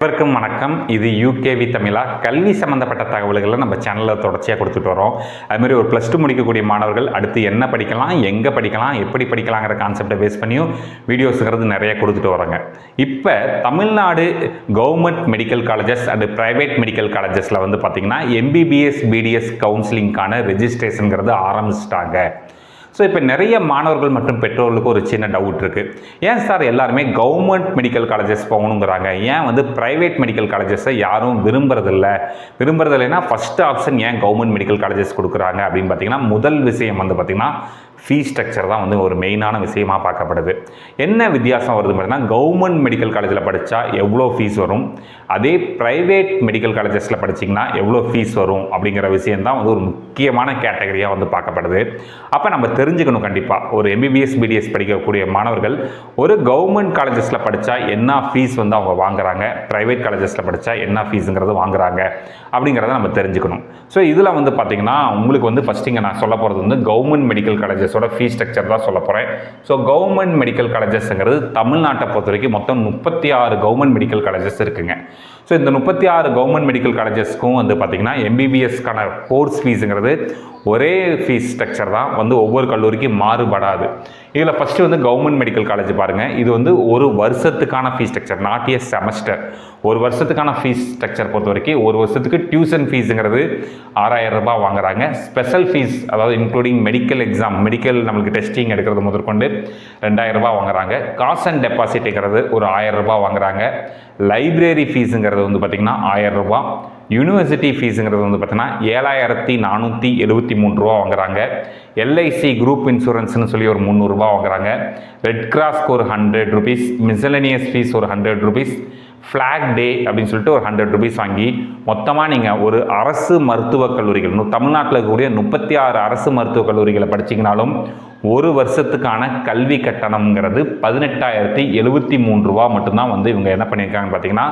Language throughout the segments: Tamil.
அனைவருக்கும் வணக்கம். இது யூகேவி தமிழா. கல்வி சம்மந்தப்பட்ட தகவல்களை நம்ம சேனலில் தொடர்ச்சியாக கொடுத்துட்டு வரோம். அதுமாதிரி ஒரு +2 முடிக்கக்கூடிய மாணவர்கள் அடுத்து என்ன படிக்கலாம், எங்கே படிக்கலாம், எப்படி படிக்கலாங்கிற கான்செப்டை பேஸ் பண்ணியும் வீடியோஸுங்கிறது நிறைய கொடுத்துட்டு வரோங்க. இப்போ Tamil Nadu government medical colleges and private medical காலேஜஸில் வந்து பார்த்திங்கன்னா எம்பிபிஎஸ் பிடிஎஸ் கவுன்சிலிங்கான ரெஜிஸ்ட்ரேஷனுங்கிறது ஆரம்பிச்சிட்டாங்க. ஸோ இப்போ நிறைய மாணவர்கள் மற்றும் பெற்றோர்களுக்கு ஒரு சின்ன டவுட் இருக்குது. ஏன் சார் எல்லாருமே கவர்மெண்ட் மெடிக்கல் காலேஜஸ் போகணுங்கிறாங்க, ஏன் வந்து ப்ரைவேட் மெடிக்கல் காலேஜஸை யாரும் விரும்புறதில்லைன்னா ஃபஸ்ட்டு ஆப்ஷன் ஏன் கவர்மெண்ட் மெடிக்கல் காலேஜஸ் கொடுக்குறாங்க அப்படின்னு பார்த்தீங்கன்னா, முதல் விஷயம் வந்து பார்த்திங்கன்னா ஃபீஸ் ஸ்ட்ரக்சர் தான் வந்து ஒரு மெயினான விஷயமாக பார்க்கப்படுது. என்ன வித்தியாசம் வருது பார்த்தீங்கன்னா, கவர்மெண்ட் மெடிக்கல் காலேஜில் படித்தா எவ்வளோ ஃபீஸ் வரும், அதே ப்ரைவேட் மெடிக்கல் காலேஜஸில் படிச்சிங்கன்னா எவ்வளோ ஃபீஸ் வரும் அப்படிங்கிற விஷயந்தான் வந்து ஒரு முக்கியமான கேட்டகரியாக வந்து பார்க்கப்படுது. அப்போ நம்ம தெரிஞ்சுக்கணும், கண்டிப்பாக ஒரு எம்பிபிஎஸ் பிடிஎஸ் படிக்கக்கூடிய மாணவர்கள் ஒரு கவர்மெண்ட் காலேஜஸில் படித்தா என்ன ஃபீஸ் வந்து அவங்க வாங்குறாங்க, ப்ரைவேட் காலேஜஸில் படித்தா என்ன ஃபீஸுங்கிறது வாங்குறாங்க அப்படிங்கிறத நம்ம தெரிஞ்சுக்கணும். ஸோ இதில் வந்து பார்த்திங்கன்னா உங்களுக்கு வந்து ஃபஸ்ட்டு இங்கே நான் சொல்ல போகிறது வந்து கவர்மெண்ட் மெடிக்கல் காலேஜஸோட ஃபீஸ் ஸ்ட்ரக்சர் தான் சொல்ல போகிறேன். ஸோ கவர்மெண்ட் மெடிக்கல் காலேஜஸ்ங்கிறது தமிழ்நாட்டை பொறுத்த வரைக்கும் மொத்தம் 36 கவர்மெண்ட் மெடிக்கல் காலேஜஸ் இருக்குங்க. ஸோ இந்த 36 கவர்மெண்ட் மெடிக்கல் காலேஜஸ்க்கும் வந்து பார்த்திங்கன்னா எம்பிபிஎஸ்க்கான கோர்ஸ் ஃபீஸுங்கிறது ஒரே ஃபீஸ் ஸ்ட்ரக்சர் தான், வந்து ஒவ்வொரு கல்லூரிக்கும் மாறுபடாது. இதில் ஃபஸ்ட்டு வந்து கவர்மெண்ட் மெடிக்கல் காலேஜ் பாருங்கள். இது வந்து ஒரு வருஷத்துக்கான fees structure, not a semester. ஒரு வருஷத்துக்கான ஃபீஸ் ஸ்ட்ரக்சர் பொறுத்த வரைக்கும் ஒரு வருஷத்துக்கு டியூஷன் ஃபீஸுங்கிறது 6000 ரூபாய் வாங்குறாங்க. ஸ்பெஷல் ஃபீஸ், அதாவது இன்க்ளூடிங் மெடிக்கல் எக்ஸாம், மெடிக்கல் நம்மளுக்கு டெஸ்டிங் எடுக்கிறது முதற்கொண்டு 2000 ரூபாய் வாங்குறாங்க. காசு அண்ட் டெபாசிட்டுங்கிறது ஒரு 1000 ரூபாய் வாங்குறாங்க. லைப்ரரி ஃபீஸுங்கிறது வந்து பார்த்திங்கன்னா 1000 ரூபாய். யூனிவர்சிட்டி ஃபீஸுங்கிறது வந்து பார்த்தீங்கன்னா 7473 ரூபா வாங்குறாங்க. எல்ஐசி குரூப் இன்சூரன்ஸ்னு சொல்லி ஒரு 300 ரூபா வாங்குறாங்க. ரெட் கிராஸ்க்கு ஒரு 100 ருபீஸ், மிசலேனியஸ் ஃபீஸ் ஒரு 100 ருபீஸ், ஃப்ளாக் டே அப்படின்னு சொல்லிட்டு ஒரு 100 ருபீஸ் வாங்கி மொத்தமாக நீங்கள் ஒரு அரசு மருத்துவக் கல்லூரிகள், தமிழ்நாட்டில் இருக்கக்கூடிய 36 அரசு மருத்துவக் கல்லூரிகளை படிச்சிங்கனாலும் ஒரு வருஷத்துக்கான கல்வி கட்டணம்ங்கிறது 18,073 ரூபா மட்டும்தான் வந்து இவங்க என்ன பண்ணியிருக்காங்கன்னு பார்த்தீங்கன்னா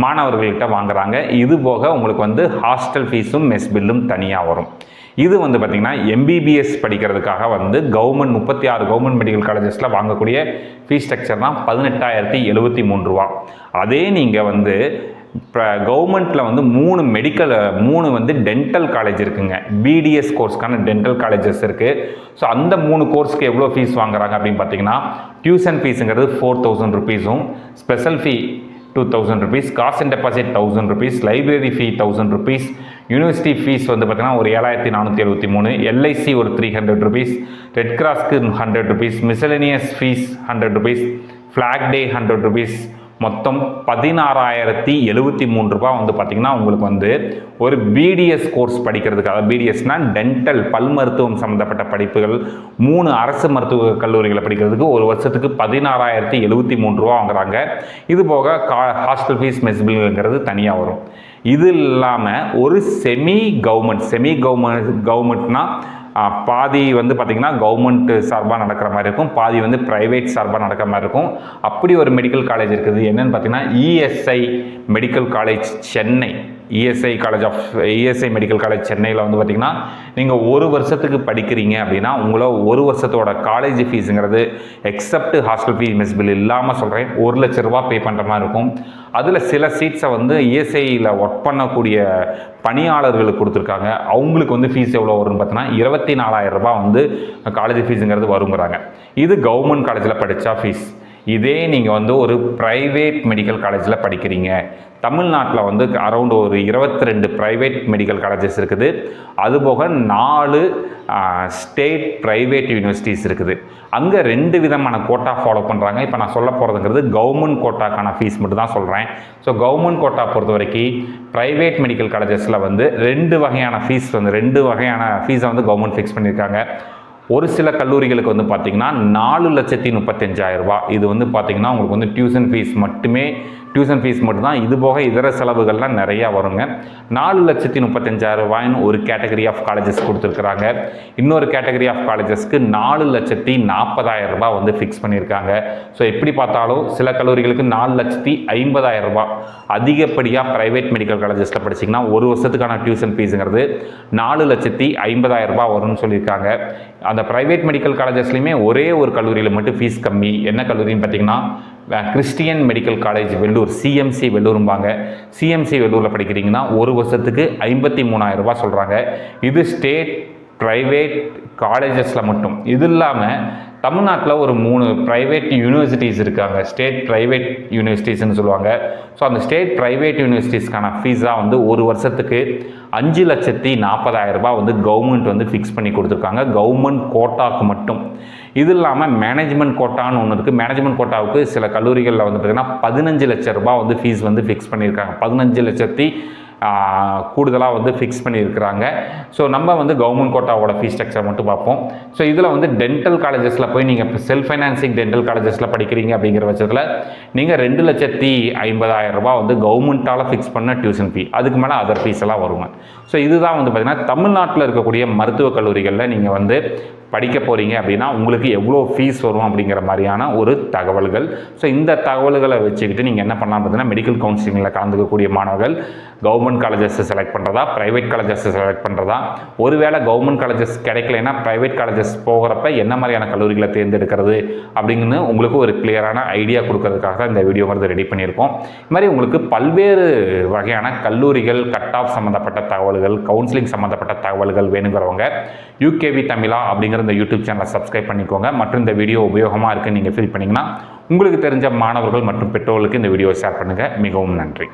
மாணவர்கள்கிட்ட வாங்குறாங்க. இது போக உங்களுக்கு வந்து ஹாஸ்டல் ஃபீஸும் மெஸ் பில்லும் தனியாக வரும். இது வந்து பார்த்திங்கன்னா எம்பிபிஎஸ் படிக்கிறதுக்காக வந்து 36 கவர்மெண்ட் மெடிக்கல் காலேஜஸில் வாங்கக்கூடிய ஃபீஸ் ஸ்ட்ரக்சர் தான் 18,073 ரூபா. அதே நீங்கள் வந்து இப்போ கவர்மெண்ட்டில் வந்து 3 வந்து டென்டல் காலேஜ் இருக்குங்க. பிடிஎஸ் கோர்ஸ்க்கான டென்டல் காலேஜஸ் இருக்குது. ஸோ அந்த 3 கோர்ஸ்க்கு எவ்வளோ ஃபீஸ் வாங்குறாங்க அப்படின்னு பார்த்தீங்கன்னா, டியூஷன் ஃபீஸுங்கிறது 4000 ருபீஸும், ஸ்பெஷல் ஃபீ 2000 ருபீஸ், காசு and deposit 1000 rupees, library fee 1000 rupees, university fees வந்து பார்த்திங்கன்னா ஒரு 7473, எல்ஐசி ஒரு 300 ருபீஸ், ரெட் கிராஸ்க்கு 100 rupees, miscellaneous fees 100 rupees, flag day 100 rupees, மொத்தம் 16,073 ரூபா வந்து பார்த்திங்கன்னா உங்களுக்கு வந்து ஒரு பிடிஎஸ் கோர்ஸ் படிக்கிறதுக்காக, பிடிஎஸ்னால் டென்டல் பல் மருத்துவம் சம்மந்தப்பட்ட படிப்புகள் 3 அரசு மருத்துவ கல்லூரிகளை படிக்கிறதுக்கு ஒரு வருஷத்துக்கு 16,073 ரூபா வாங்குறாங்க. இது போக ஹாஸ்டல் ஃபீஸ் மெஸ் பில்லுங்கிறது தனியாக வரும். இது இல்லாமல் ஒரு செமி கவர்மெண்ட்னா பாதி வந்து பார்த்திங்கன்னா கவர்மெண்ட் சார்பாக நடக்கிற மாதிரி இருக்கும், பாதி வந்து ப்ரைவேட் சார்பாக நடக்கிற மாதிரி இருக்கும். அப்படி ஒரு மெடிக்கல் காலேஜ் இருக்குது. என்னென்னு பார்த்தீங்கன்னா ESI medical college Chennai, ESI medical college சென்னையில் வந்து பார்த்திங்கன்னா நீங்கள் ஒரு வருஷத்துக்கு படிக்கிறீங்க அப்படின்னா உங்களோட ஒரு வருஷத்தோட காலேஜ் ஃபீஸுங்கிறது except hostel fees mess bill இல்லாமல் சொல்கிறேன் 1 லட்ச ரூபா பே பண்ணுற மாதிரி இருக்கும். அதில் சில சீட்ஸை வந்து இஎஸ்ஐயில் ஒர்க் பண்ணக்கூடிய பணியாளர்களுக்கு கொடுத்துருக்காங்க. அவங்களுக்கு வந்து ஃபீஸ் எவ்வளோ வரும்னு பார்த்தீங்கன்னா 24,000 ரூபாய் வந்து காலேஜ் ஃபீஸுங்கிறது வருங்கிறாங்க. இது கவர்மெண்ட் காலேஜில் படித்தா ஃபீஸ். இதே நீங்கள் வந்து ஒரு ப்ரைவேட் மெடிக்கல் காலேஜில் படிக்கிறீங்க, தமிழ்நாட்டில் வந்து அரௌண்ட் ஒரு 22 ப்ரைவேட் மெடிக்கல் காலேஜஸ் இருக்குது. அதுபோக 4 ஸ்டேட் ப்ரைவேட் யூனிவர்சிட்டிஸ் இருக்குது. அங்கே 2 விதமான கோட்டா ஃபாலோ பண்ணுறாங்க. இப்போ நான் சொல்ல போகிறதுங்கிறது கவர்மெண்ட் கோட்டாக்கான ஃபீஸ் மட்டும் தான் சொல்கிறேன். ஸோ கவர்மெண்ட் கோட்டா பொறுத்த வரைக்கும் ப்ரைவேட் மெடிக்கல் காலேஜஸில் வந்து 2 வகையான ஃபீஸை வந்து கவர்மெண்ட் ஃபிக்ஸ் பண்ணியிருக்காங்க. ஒரு சில கல்லூரிகளுக்கு வந்து பார்த்திங்கன்னா 4,35,000 ரூபா. இது வந்து பார்த்திங்கன்னா உங்களுக்கு வந்து டியூஷன் ஃபீஸ் மட்டும்தான். இது போக இதர செலவுகள்லாம் நிறையா வருங்க. 4,35,000 ரூபாய்னு ஒரு கேட்டகரி ஆஃப் காலேஜஸ் கொடுத்துருக்குறாங்க. இன்னொரு கேட்டகரி ஆஃப் காலேஜஸ்க்கு 4,40,000 ரூபாய் வந்து ஃபிக்ஸ் பண்ணியிருக்காங்க. ஸோ எப்படி பார்த்தாலும் சில கல்லூரிகளுக்கு 4,50,000 ரூபாய். அதிகப்படியாக ப்ரைவேட் மெடிக்கல் காலேஜஸில் படிச்சிங்கன்னா ஒரு வருஷத்துக்கான டியூஷன் ஃபீஸுங்கிறது 4,50,000 ரூபாய் வரும்னு சொல்லியிருக்காங்க. அந்த ப்ரைவேட் மெடிக்கல் காலேஜஸ்லையுமே ஒரே ஒரு கல்லூரியில் மட்டும் ஃபீஸ் கம்மி. என்ன கல்லூரின்னு பார்த்தீங்கன்னா Christian medical college Vellore, CMC வெள்ளூரும்பாங்க. சிஎம்சி வெள்ளூரில் படிக்கிறீங்கன்னா ஒரு வருஷத்துக்கு 53,000 ரூபாய் சொல்கிறாங்க. இது ஸ்டேட் ப்ரைவேட் காலேஜஸில் மட்டும். இது இல்லாமல் தமிழ்நாட்டில் ஒரு 3 ப்ரைவேட் யூனிவர்சிட்டிஸ் இருக்காங்க. ஸ்டேட் ப்ரைவேட் யூனிவர்சிட்டிஸ்னு சொல்லுவாங்க. ஸோ அந்த ஸ்டேட் ப்ரைவேட் யூனிவர்சிட்டிஸ்க்கான ஃபீஸாக வந்து ஒரு வருஷத்துக்கு 5,40,000 ரூபாய் வந்து கவர்மெண்ட் வந்து ஃபிக்ஸ் பண்ணி கொடுத்துருக்காங்க, கவர்மெண்ட் கோட்டாவுக்கு மட்டும். இது இல்லாமல் மேனேஜ்மெண்ட் கோட்டான்னு ஒன்று இருக்குது. மேனேஜ்மெண்ட் கோட்டாவுக்கு சில கல்லூரிகளில் வந்து பார்த்திங்கன்னா 15 லட்சம் ரூபாய் வந்து ஃபீஸ் வந்து ஃபிக்ஸ் பண்ணியிருக்காங்க. 15 லட்சத்தி கூடுதலாக வந்து ஃபிக்ஸ் பண்ணியிருக்கிறாங்க. ஸோ நம்ம வந்து கவர்மெண்ட் கோட்டாவோட ஃபீஸ் ஸ்ட்ரக்சர் மட்டும் பார்ப்போம். ஸோ இதில் வந்து டென்டல் காலேஜஸில் போய் நீங்கள் இப்போ செல்ஃப் ஃபைனான்சிங் டென்டல் காலேஜஸில் படிக்கிறீங்க அப்படிங்கிற பட்சத்தில் நீங்கள் 2,50,000 ரூபாய் வந்து கவர்மெண்ட்டால் ஃபிக்ஸ் பண்ண டியூஷன் ஃபீ, அதுக்கு மேலே அதர் ஃபீஸ் எல்லாம் வருங்க. ஸோ இதுதான் வந்து பார்த்திங்கன்னா தமிழ்நாட்டில் இருக்கக்கூடிய மருத்துவக் கல்லூரிகளில் நீங்கள் வந்து படிக்க போகிறீங்க அப்படின்னா உங்களுக்கு எவ்வளோ ஃபீஸ் வரும் அப்படிங்கிற மாதிரியான ஒரு தகவல்கள். ஸோ இந்த தகவல்களை வச்சுக்கிட்டு நீங்கள் என்ன பண்ணலாம் பார்த்தீங்கன்னா, மெடிக்கல் கவுன்சிலிங்கில் கலந்துக்கக்கூடிய மாணவர்கள் கவர்மெண்ட் காலேஜஸ் செலக்ட் பண்ணுறதா, ப்ரைவேட் காலேஜஸ் செலக்ட் பண்ணுறதா, ஒருவேளை கவர்மெண்ட் காலேஜஸ் கிடைக்கலைன்னா ப்ரைவேட் காலேஜஸ் போகிறப்ப என்ன மாதிரியான கல்லூரிகளை தேர்ந்தெடுக்கிறது அப்படிங்கன்னு உங்களுக்கு ஒரு கிளியரான ஐடியா கொடுக்கறதுக்காக தான் இந்த வீடியோ வந்து ரெடி பண்ணியிருக்கோம். இது மாதிரி உங்களுக்கு பல்வேறு வகையான கல்லூரிகள், கட் ஆஃப் சம்மந்தப்பட்ட தகவல்கள், கவுன்சிலிங் சம்மந்தப்பட்ட தகவல்கள் வேணுங்கிறவங்க யூகேவி தமிழா அப்படிங்கிற இந்த யூடியூப் சேனலை சப்ஸ்கிரைப் பண்ணிக்கோங்க. மற்றும் இந்த வீடியோ உபயோகமாக இருக்குன்னு நீங்கள் ஃபீல் பண்ணிங்கன்னா உங்களுக்கு தெரிஞ்ச மாணவர்கள் மற்றும் பெற்றோர்களுக்கு இந்த வீடியோ ஷேர் பண்ணுங்கள். மிகவும் நன்றி.